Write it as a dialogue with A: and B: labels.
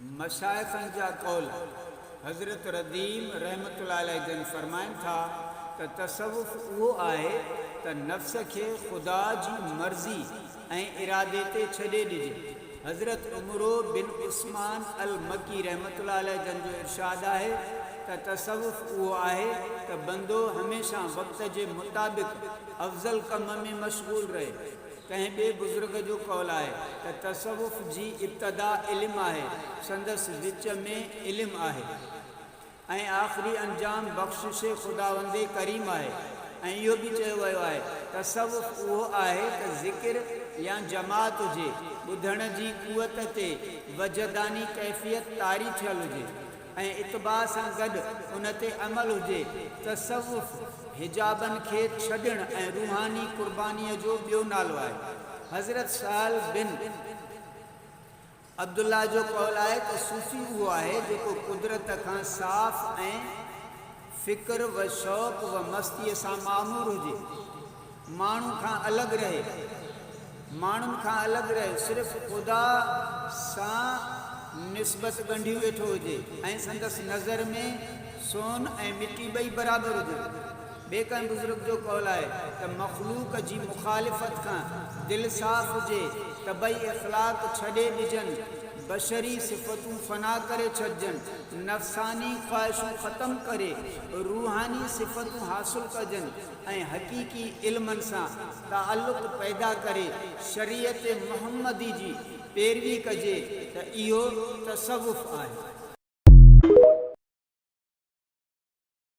A: मशाइखन जा कौल हज़रत रदीम रहमतुल्लाह अलैह जन फरमाइनि था त तसव्वुफ़ उहो आहे त नफ़्स खे ख़ुदा जी मर्ज़ी ऐं इरादे ते छॾे ॾिजे। हज़रत उमरो बिन उस्मान अल मकी रहमतुल्लाह अलैह जन जो इरशाद आहे त तसव्वुफ़ उहो आहे त बंदो हमेशा वक़्त जे मुताबिक़ अफ़ज़ल कम में मशगूल रहे। कंहिं ॿिए बुज़ुर्ग जो कौल आहे त तसव्वुफ़ जी इब्तिदा इल्म आहे, संदसि विच में इल्म आहे ऐं आख़िरी अंजाम बख़्शिश ख़ुदावंदे करीम आहे। ऐं इहो बि चयो वियो आहे तसव्वुफ़ उहो आहे त ज़िक्र या जमात हुजे, ॿुधण जी क़ुवत ते वजदानी कैफ़ियत तारी थियल हुजे ऐं इतबा सां गॾु उन ते अमल हुजे। तसव्वुफ़ हिजाबनि खे छॾणु ऐं रूहानी क़ुर्बानीअ जो ॿियो नालो आहे। हज़रत साल बिन अब्दुल्ला जो कौल आहे त सूफ़ी उहो आहे जेको कुदरत खां साफ़ ऐं फ़िक्र व शौक़ व मस्तीअ सां मामूर हुजे, माण्हुनि खां अलॻि रहे, सिर्फ़ु ख़ुदा सां निस्बत ॻंढी वेठो हुजे ऐं संदसि नज़र में सोन ऐं मिटी ॿई बराबरि हुजनि। ॿिए कंहिं बुज़ुर्ग जो कौल आहे त मख़लूक जी मुखालिफ़त खां दिलि साफ़ हुजे त ॿई इख़्लाक़ छॾे ॾिजनि, बशरी सिफ़तूं फ़ना करे छॾिजनि, नफ़सानी ख़्वाहिशूं ख़तमु करे रूहानी सिफ़तूं हासिलु कजनि ऐं हक़ीक़ी इल्मनि सां ताल्लुक़ पैदा करे शरीयत मुहम्मदी जी पैरवी कजे त इहो तसव्वुफ़ आहे।